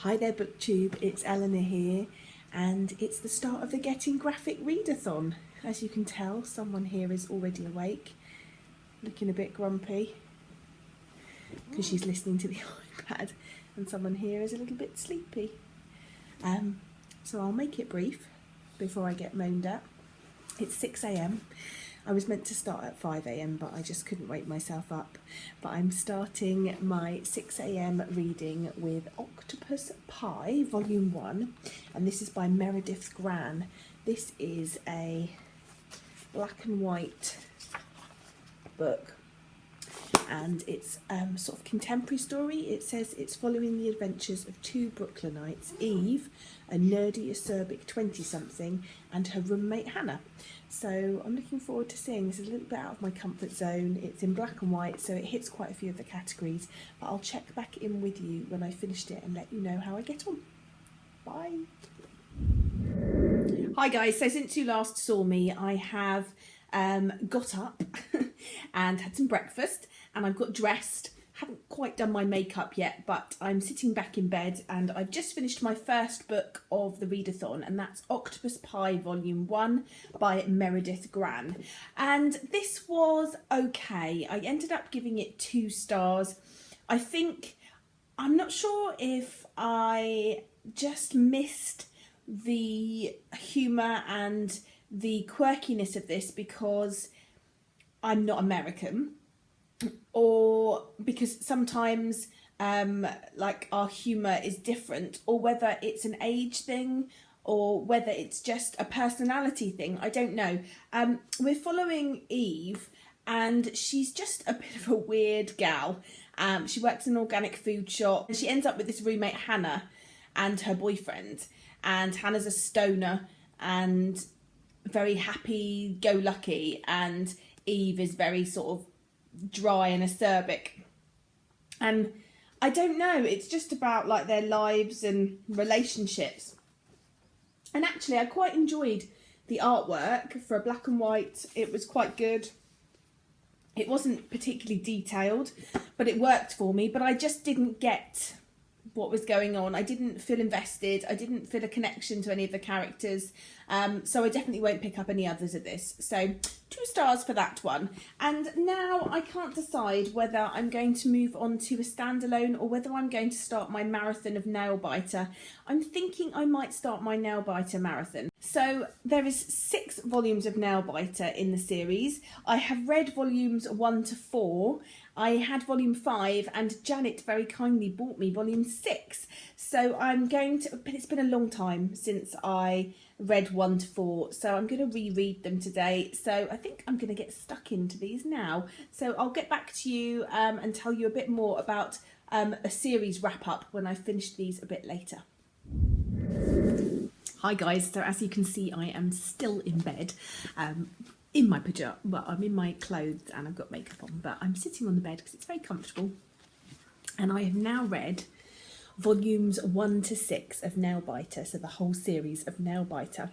Hi there BookTube, it's Eleanor here, and it's the start of the Getting Graphic Readathon. As you can tell, someone here is already awake, looking a bit grumpy because she's listening to the iPad, and someone here is a little bit sleepy. So I'll make it brief before I get moaned at. It's 6 AM. I was meant to start at 5 AM, but I just couldn't wake myself up. But I'm starting my 6 AM reading with Octopus Pibond, Volume 1, and this is by Meredith Gran. This is a black and white book, and it's sort of contemporary story. It says it's following the adventures of two Brooklynites, Eve, a nerdy acerbic 20-something, and her roommate Hannah. So I'm looking forward to seeing this. Is a little bit out of my comfort zone. It's in black and white, so it hits quite a few of the categories, but I'll check back in with you when I finished it and let you know how I get on. Bye. Hi guys, so since you last saw me, I have got up and had some breakfast, and I've got dressed. Haven't quite done my makeup yet, but I'm sitting back in bed, and I've just finished my first book of the Readathon, and that's Octopus Pibond Volume 1 by Meredith Gran. And this was okay. I ended up giving it 2 stars. I'm not sure if I just missed the humour and the quirkiness of this because I'm not American, or because sometimes like our humour is different, or whether it's an age thing or whether it's just a personality thing. I don't know. We're following Eve, and she's just a bit of a weird gal. She works in an organic food shop, and she ends up with this roommate Hannah and her boyfriend, and Hannah's a stoner and very happy-go-lucky, and Eve is very sort of dry and acerbic. And I don't know, it's just about like their lives and relationships. And actually I quite enjoyed the artwork for a black and white. It was quite good. It wasn't particularly detailed, but it worked for me. But I just didn't get what was going on. I didn't feel invested. I didn't feel a connection to any of the characters. So I definitely won't pick up any others of this. So 2 stars for that one. And now I can't decide whether I'm going to move on to a standalone or whether I'm going to start my marathon of Nailbiter. I'm thinking I might start my Nailbiter marathon. So there is 6 volumes of Nailbiter in the series. I have read volumes 1 to 4. I had volume 5, and Janet very kindly bought me volume 6. So but it's been a long time since I read 1 to 4, so I'm going to reread them today. So I think I'm going to get stuck into these now. So I'll get back to you and tell you a bit more about a series wrap up when I finish these a bit later. Hi guys, so as you can see I am still in bed. In my pyjamas, well, I'm in my clothes and I've got makeup on, but I'm sitting on the bed because it's very comfortable. And I have now read volumes 1 to 6 of Nailbiter, so the whole series of Nailbiter.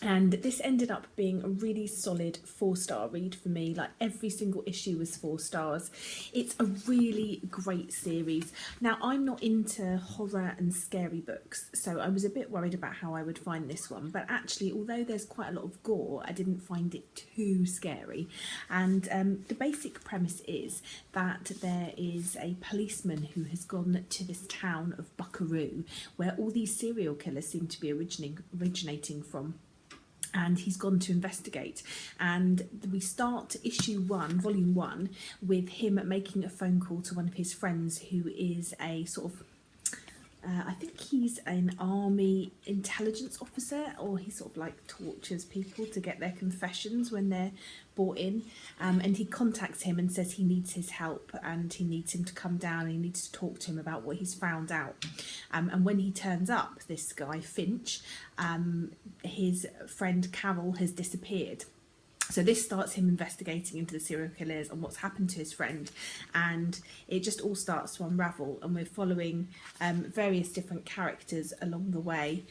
And this ended up being a really solid 4-star read for me. Like every single issue was 4 stars. It's a really great series. Now I'm not into horror and scary books, so I was a bit worried about how I would find this one. But actually, although there's quite a lot of gore, I didn't find it too scary. And the basic premise is that there is a policeman who has gone to this town of Buckaroo, where all these serial killers seem to be originating from. And he's gone to investigate, and we start issue 1, volume 1, with him making a phone call to one of his friends who is a sort of I think he's an army intelligence officer, or he sort of like tortures people to get their confessions when they're brought in, and he contacts him and says he needs his help and he needs him to come down and he needs to talk to him about what he's found out. And when he turns up, this guy Finch, his friend Carol has disappeared. So this starts him investigating into the serial killers and what's happened to his friend, and it just all starts to unravel, and we're following various different characters along the way.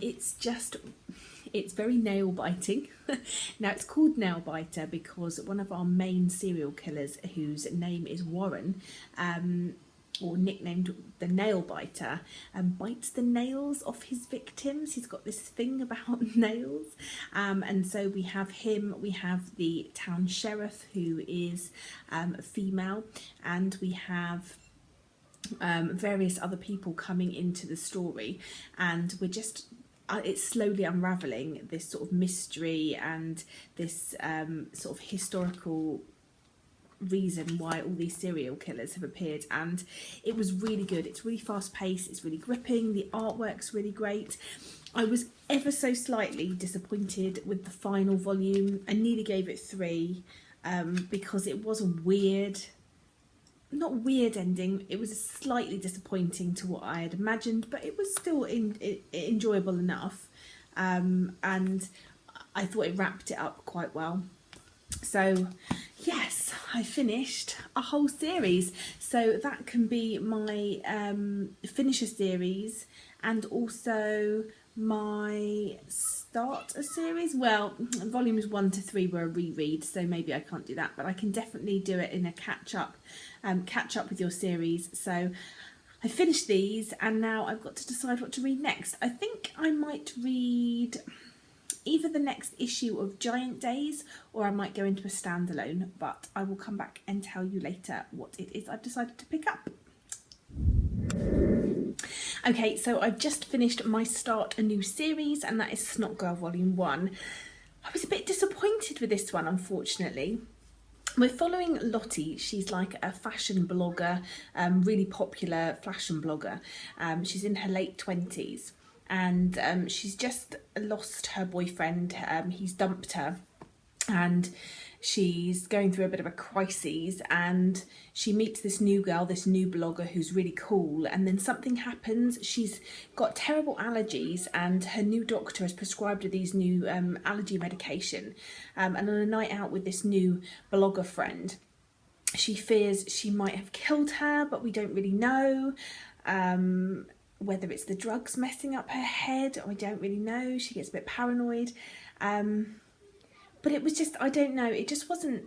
It's very nail-biting. Now it's called Nailbiter because one of our main serial killers, whose name is Warren, or nicknamed the Nailbiter, bites the nails off his victims. He's got this thing about nails. And so we have him, we have the town sheriff, who is female, and we have various other people coming into the story, and we're just it's slowly unravelling this sort of mystery and this sort of historical reason why all these serial killers have appeared. And it was really good. It's really fast paced, it's really gripping, the artwork's really great. I was ever so slightly disappointed with the final volume. I nearly gave it 3 because it was a not weird ending, it was slightly disappointing to what I had imagined, but it was still enjoyable enough, and I thought it wrapped it up quite well. So yes, I finished a whole series, so that can be my finisher series and also my start a series. Well, volumes 1 to 3 were a reread, so maybe I can't do that, but I can definitely do it in a catch up with your series. So I finished these, and now I've got to decide what to read next. I think I might read either the next issue of Giant Days, or I might go into a standalone, but I will come back and tell you later what it is I've decided to pick up. Okay, so I've just finished my Start a New Series, and that is Snot Girl Volume 1. I was a bit disappointed with this one, unfortunately. We're following Lottie. She's like a fashion blogger, really popular fashion blogger. She's in her late 20s, and she's just lost her boyfriend. He's dumped her, and she's going through a bit of a crisis, and she meets this new girl, this new blogger who's really cool, and then something happens. She's got terrible allergies, and her new doctor has prescribed her these new allergy medication, and on a night out with this new blogger friend, she fears she might have killed her, but we don't really know whether it's the drugs messing up her head, or I don't really know. She gets a bit paranoid. But it was just, I don't know, it just wasn't,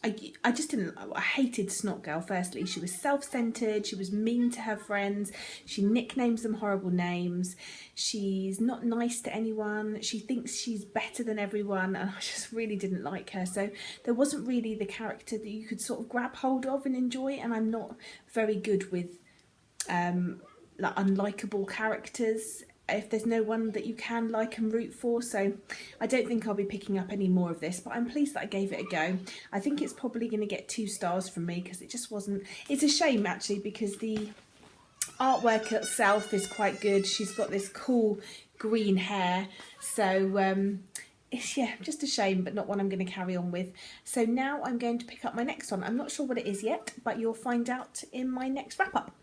I just didn't, I hated Snot Girl. Firstly, she was self-centered, she was mean to her friends, she nicknames them horrible names, she's not nice to anyone, she thinks she's better than everyone, and I just really didn't like her. So there wasn't really the character that you could sort of grab hold of and enjoy, and I'm not very good with like unlikable characters if there's no one that you can like and root for. So I don't think I'll be picking up any more of this, but I'm pleased that I gave it a go. I think it's probably going to get 2 stars from me because it just wasn't, it's a shame actually, because the artwork itself is quite good. She's got this cool green hair, so it's, yeah, just a shame, but not one I'm going to carry on with. So now I'm going to pick up my next one. I'm not sure what it is yet, but you'll find out in my next wrap up.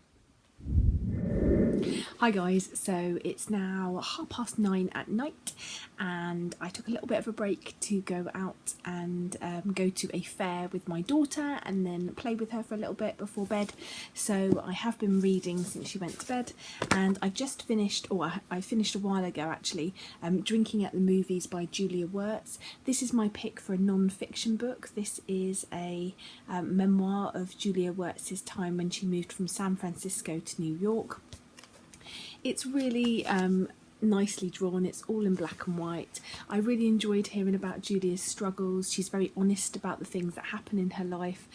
Hi guys, so it's now 9:30 at night, and I took a little bit of a break to go out and go to a fair with my daughter and then play with her for a little bit before bed. So I have been reading since she went to bed, and I've just finished, or I finished a while ago actually, Drinking at the Movies by Julia Wertz. This is my pick for a non-fiction book. This is a memoir of Julia Wertz's time when she moved from San Francisco to New York. It's really nicely drawn. It's all in black and white. I really enjoyed hearing about Julia's struggles. She's very honest about the things that happen in her life.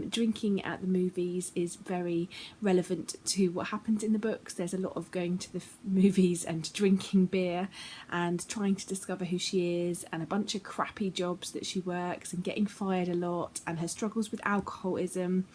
Drinking at the Movies is very relevant to what happens in the books. There's a lot of going to the movies and drinking beer and trying to discover who she is, and a bunch of crappy jobs that she works and getting fired a lot, and her struggles with alcoholism.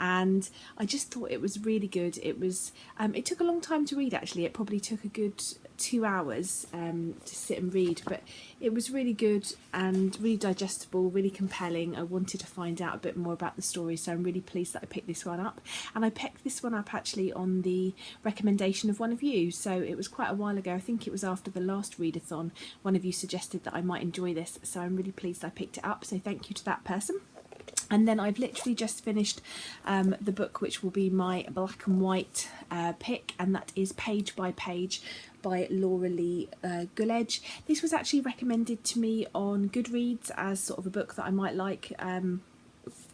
And I just thought it was really good. It was it took a long time to read actually. It probably took a good 2 hours to sit and read, but it was really good and really digestible, really compelling. I wanted to find out a bit more about the story, so I'm really pleased that I picked this one up. And I picked this one up actually on the recommendation of one of you, so it was quite a while ago. I think it was after the last readathon. One of you suggested that I might enjoy this, so I'm really pleased I picked it up, so thank you to that person. And then I've literally just finished the book which will be my black and white pick, and that is Page by Page by Laura Lee Guledge. This was actually recommended to me on Goodreads as sort of a book that I might like,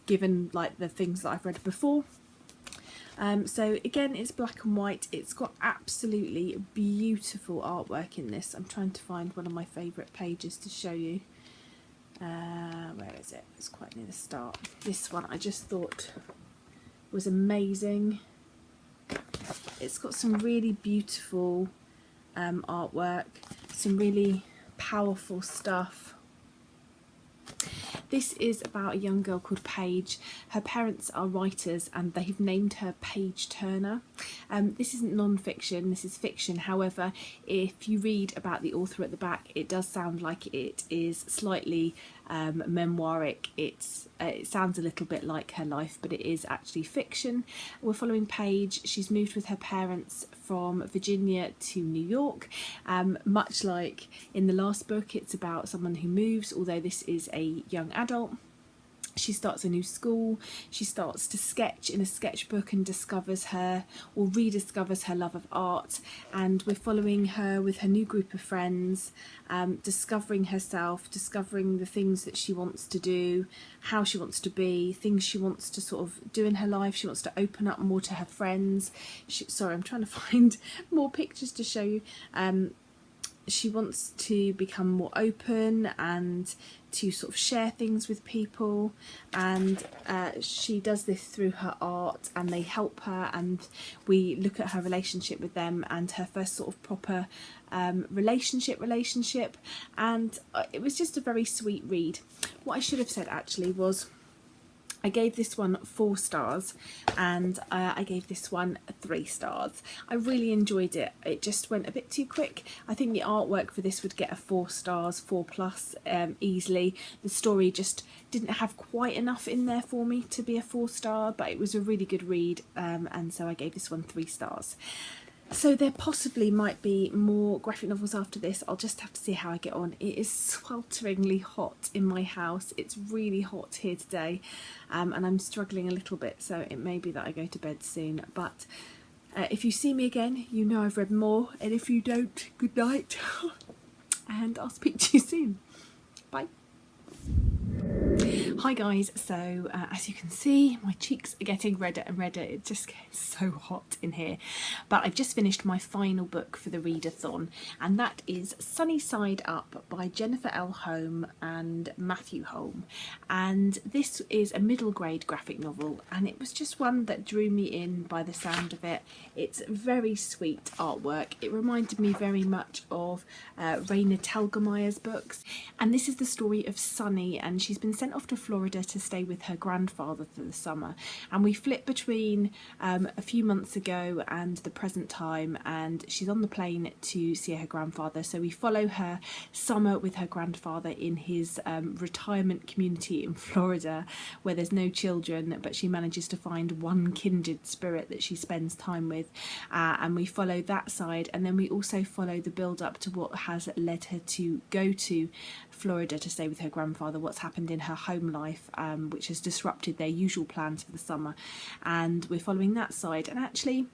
given like the things that I've read before. So again, it's black and white. It's got absolutely beautiful artwork in this. I'm trying to find one of my favourite pages to show you. Where is it? It's quite near the start. This one I just thought was amazing. It's got some really beautiful artwork, some really powerful stuff. This is about a young girl called Paige. Her parents are writers and they've named her Paige Turner. This isn't non-fiction, this is fiction. However, if you read about the author at the back, it does sound like it is slightly memoiric. It sounds a little bit like her life, but it is actually fiction. We're following Paige. She's moved with her parents from Virginia to New York. Much like in the last book, it's about someone who moves, although this is a young adult. She starts a new school. She starts to sketch in a sketchbook and discovers her, or rediscovers her love of art. And we're following her with her new group of friends, discovering herself, discovering the things that she wants to do, how she wants to be, things she wants to sort of do in her life. She wants to open up more to her friends. Sorry, I'm trying to find more pictures to show you. She wants to become more open and to sort of share things with people, and she does this through her art, and they help her, and we look at her relationship with them and her first sort of proper relationship, and it was just a very sweet read. What I should have said actually was I gave this one 4 stars and I gave this one 3 stars. I really enjoyed it. It just went a bit too quick. I think the artwork for this would get a 4 stars, 4+, easily. The story just didn't have quite enough in there for me to be a 4 star, but it was a really good read, and so I gave this one 3 stars. So there possibly might be more graphic novels after this. I'll just have to see how I get on. It is swelteringly hot in my house. It's really hot here today, and I'm struggling a little bit, so it may be that I go to bed soon. But if you see me again, you know I've read more, and if you don't, good night, and I'll speak to you soon. Bye. Hi guys, so as you can see, my cheeks are getting redder and redder. It just gets so hot in here. But I've just finished my final book for the Readathon, and that is Sunny Side Up by Jennifer L. Holm and Matthew Holm. And this is a middle grade graphic novel, and it was just one that drew me in by the sound of it. It's very sweet artwork. It reminded me very much of Raina Telgemeier's books. And this is the story of Sunny, and she's been sent off to Florida to stay with her grandfather for the summer, and we flip between a few months ago and the present time, and she's on the plane to see her grandfather. So we follow her summer with her grandfather in his retirement community in Florida, where there's no children, but she manages to find one kindred spirit that she spends time with, and we follow that side, and then we also follow the build up to what has led her to go to Florida to stay with her grandfather, what's happened in her home life, which has disrupted their usual plans for the summer, and we're following that side. And actually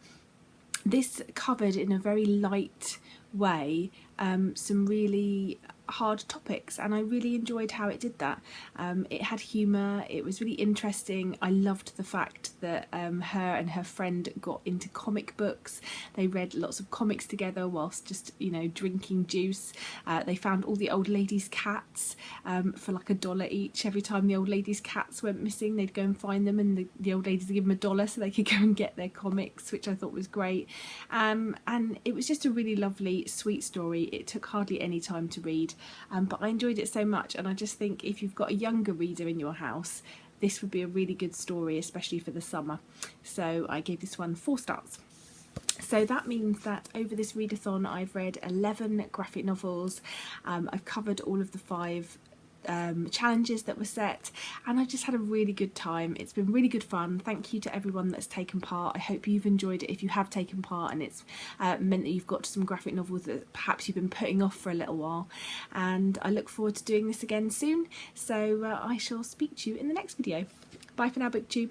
this covered in a very light way some really hard topics, and I really enjoyed how it did that. It had humour, it was really interesting. I loved the fact that her and her friend got into comic books. They read lots of comics together whilst just, you know, drinking juice. They found all the old ladies' cats for like $1 each. Every time the old ladies' cats went missing, they'd go and find them, and the old ladies would give them $1 so they could go and get their comics, which I thought was great. And it was just a really lovely, sweet story. It took hardly any time to read. But I enjoyed it so much, and I just think if you've got a younger reader in your house, this would be a really good story, especially for the summer. So I gave this one 4 stars. So that means that over this readathon I've read 11 graphic novels. I've covered all of the 5 challenges that were set, and I just had a really good time. It's been really good fun. Thank you to everyone that's taken part. I hope you've enjoyed it if you have taken part, and it's meant that you've got some graphic novels that perhaps you've been putting off for a little while, and I look forward to doing this again soon. So I shall speak to you in the next video. Bye for now, BookTube.